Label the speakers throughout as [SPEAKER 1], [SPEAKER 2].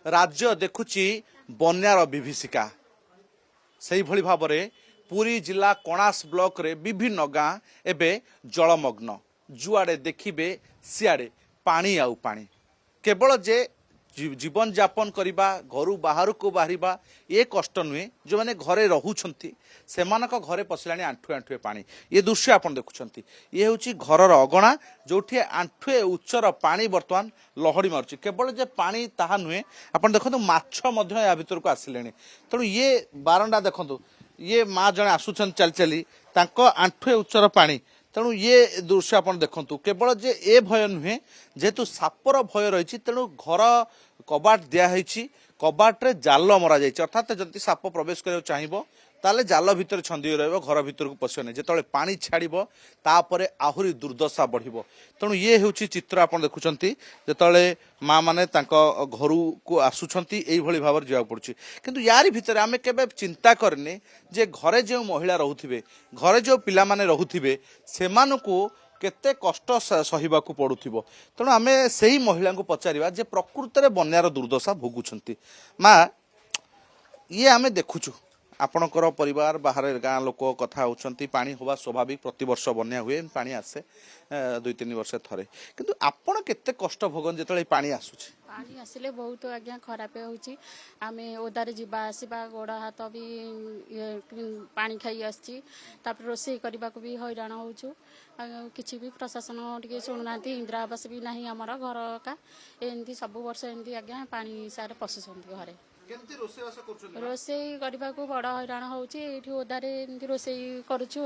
[SPEAKER 1] राज्य देखुची बन्यार विभीषिका से भली भाव में पुरी जिला कणास ब्लॉक रे विभिन्न गाँ एवं जलमग्न जुआड़े देखिबे सियाड़े पानी आउ पानी केवल जे जीवन यापन करवा घर बाहर को बाहर ये कष्ट नुहे जो मैंने घरे रोचंती से घरे पशिला आंठुए आंठुए पानी ये दृश्य आप देखुं ये हूँ घर अगणा जो आंठुए उच्चर पानी बर्तमान लहड़ी मारुची केवल जे पानी ताहा नुहे आप देखो माछ या भीतर को आसिले तेणु ये बारंडा देखो ये माँ जड़े आसुचन चली चली आंठुए उच्चर पानी तेणु ये दृश्य आप देखु केवल जे ए भय नुहे जेहेतु सापर भय रही तेणु घर कबाट दिखाई कबाटे जाल मरा जाए अर्थात जदि साप प्रवेश कर चाहिए ताले जाल भितर छंदी रही घर भीतर को पशि जो पानी छाड़ तापर आहरी दुर्दशा बढ़ तेणु ये हूँ चित्र आप देखुं जो माँ मैंने घर को आसुंच भाव में जावाक पड़ुछि किंतु यारी भितर आमे केबे चिंता करने जे घरे जो महिला रोथे घरे जो पिला माने रोथे सेमानकु केते कष्ट सहिबाकु पड़ुथिबो तेणु आमे सही महिला को पचारिबा जे प्रकृत में बन्यार दुर्दशा भोगुछंती माँ ये आमे देखुछु आपणकर परिवार बाहर गाँ लोक कथा होती पानी होगा स्वाभाविक प्रति वर्ष बन्या हुए पानी आसे 2-3 वर्ष थरे किंतु आपण केते कष्ट भोगन जेतले पानी आसुछि
[SPEAKER 2] पानी आसिले बहुत आज्ञा खराब होउछि आमे ओदारे जिबा आसीबा गोड़ हाथ भी पानी खाई आछि तापर रोषे करबा को भी हैरान होउछु किछि भी प्रशासन टिके सुनुनांती इंदिरा आवास भी नाही हमर घर का एंती सब वर्ष एंती आज्ञा पानी सारे पसुछंती घरे रोषे करने को बड़ हैरान होउछि ओदारे रोषे करूछु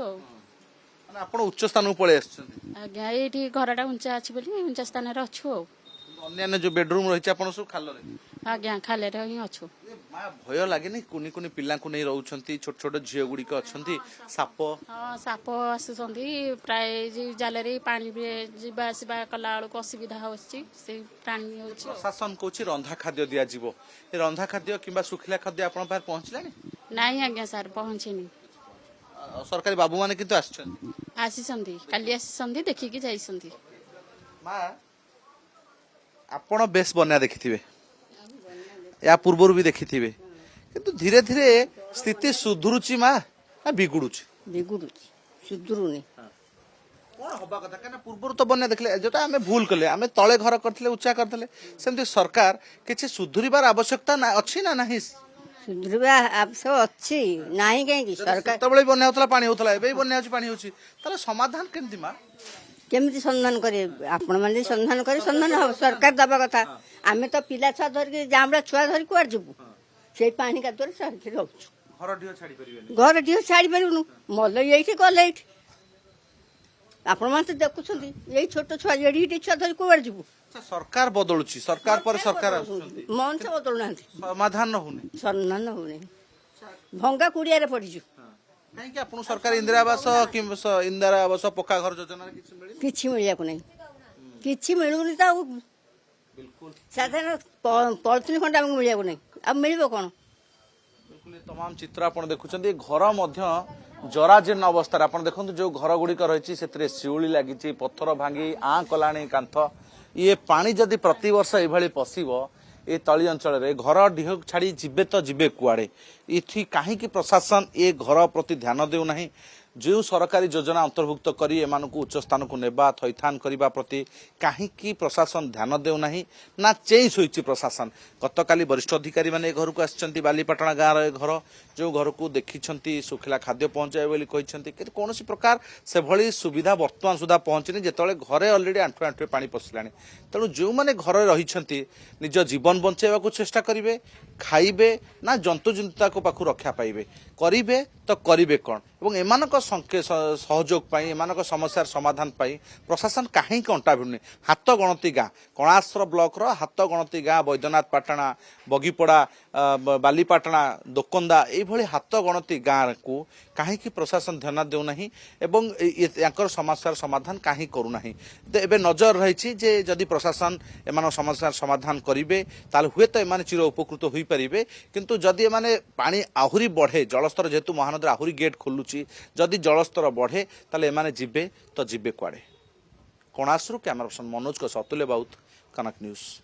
[SPEAKER 1] आपण उच्च स्थान पळे
[SPEAKER 2] आज्ञा ये घरटा उंचा अच्छी बोली उंचा स्थान अच्छु
[SPEAKER 1] अन्य जो बेडरूम रही आपण सब खाल
[SPEAKER 2] आज्ञा खाले ही अच्छु
[SPEAKER 1] भय लगे कुनी कुनी पिला को नहीं रहउछंती छोट छोट झियो गुड़िक अच्छी साप
[SPEAKER 2] साप आसुचंती प्राय जाल पानी जीवा आसवा कला बेलू असुविधा होछि से प्राणी होछि
[SPEAKER 1] प्रशासन कहूँ रंधा खाद्य दिया जीवो रंधा खाद्य किंबा सुखिला खाद्य आपण पार पहुंचलानी
[SPEAKER 2] नहीं आज्ञा सर पहुंचेनी
[SPEAKER 1] सरकारी बाबू माने किंतु
[SPEAKER 2] आसिसंती काली आसिसंती देखिकी जाइसंती
[SPEAKER 1] माँ आपण बेस बन्या देखिथिबे या पूर्वर भी देखिथिबे किंतु धीरे धीरे स्थिति सुधुरुची माँ ना बिगुडुची
[SPEAKER 3] सुधुरुनी
[SPEAKER 1] कौन हवा कथा कहना पूर्वर तो बन्या देखले जोटा आमे भूल कले आमे तळे घर करथिले उच्चा करथिले सेमति सरकार किछि सुधुरिबार आवश्यकता ना अछि ना नाही
[SPEAKER 3] सुधुरिबा आवश्यक अछि नाही के सरकार
[SPEAKER 1] तबळे बन्या होतला पानी होतला एबे बन्या होछि पानी होछि ताले समाधान केमति माँ
[SPEAKER 3] केमती संधान करे आपण माने संधान करे संधान हो सरकार दबा कथा आमे तो पिला छुआ धर जामड़ा छुआ धर कुआर जबु से पानी का तोर सरके रहउछु घर ढियो छाड़ी परनु मल एठी गले एठी आपण माने देखुछंती एई छोट छुआ एडी छुआ धर कुआर जबु
[SPEAKER 1] सरकार बदलुची सरकार पर सरकार
[SPEAKER 3] मन से बदलुनांती
[SPEAKER 1] समाधान होने
[SPEAKER 3] संधान होने भंगा कुड़िया रे पड़िजु
[SPEAKER 1] कहीं क्या आपण सरकार इंदिरा आवास कि इंदिरा आवास पक्का घर योजना
[SPEAKER 3] किछि मिलिया को नहीं किछि मिलुनी ता
[SPEAKER 1] बिल्कुल
[SPEAKER 3] साधारण पॉलिथिन खंडा हमको मिलिया को नहीं अब मिलबो कोन
[SPEAKER 1] बिल्कुल तमाम चित्र आपण देखुछंती घर मध्य जराजीर्ण अवस्था आपण देखंतु जो घर गुड़िक रही से शिउली लगी पत्थर भांगी आँ कलाणी कांथ ये पानी जदि प्रति वर्ष एभली पशिबो ए तली अंचल रे घर ढिह छाड़ी जीवे तो जीवे कुआड़े इथि कहीं प्रशासन ए घर प्रति ध्यान देउ नाही जो सरकारी योजना अंतर्भुक्त करी एमानकु उच्च स्थान को नेबा थैथान करबा प्रति कहीं प्रशासन ध्यान देउ नाही ना चेंज होइछि प्रशासन गतकाली वरिष्ठ अधिकारी माने घर को आछंती बालीपाटଣା गाँव रे घर जो घर को देखिछंती सुखिला खाद्य पहुंचाए बोली कहिछंती कि कोनोसी प्रकार से भली सुविधा वर्तमान सुधा पहुंचनी जेतले घरे ऑलरेडी आंठु आंठु पानी पसिलानी तेणु जो माने घरे रहिछंती निज जीवन बंचाइबा को चेष्टा करिवे खाइबे ना जंतु जंता को पाखु रक्षा पाइबे करिवे तो करिवे कोन एवं एमानक सहयोग पाई एमानक समस्यार समाधान पाई प्रशासन कहीं अंटा भिड़ुनी हाथ गणती गाँ कणासर ब्लॉक रो हाथ गणती गाँ बैद्यनाथ पाटଣା बगीपड़ा बालीपाटଣା दोकंदा ये हाथ गणती गाँ को कहीं प्रशासन ध्यान देउना एवं समस्यार समाधान कहीं करूना एबे नजर रही जे जदि प्रशासन एमान समस्यार समाधान करेंगे ताल हुए तो एमाने चिर उपकृत हो पारे किंतु जदि एमाने पानी आहुरी बढ़े जलस्तर जेहेतु महानदी आहुरी गेट खोलुची जदि जलस्तर बढ़े ताले एमाने जिबे तो जिबे कुआड़े कणासरू कैमरा पर्सन मनोज को अतुल्य बाउत कनक न्यूज।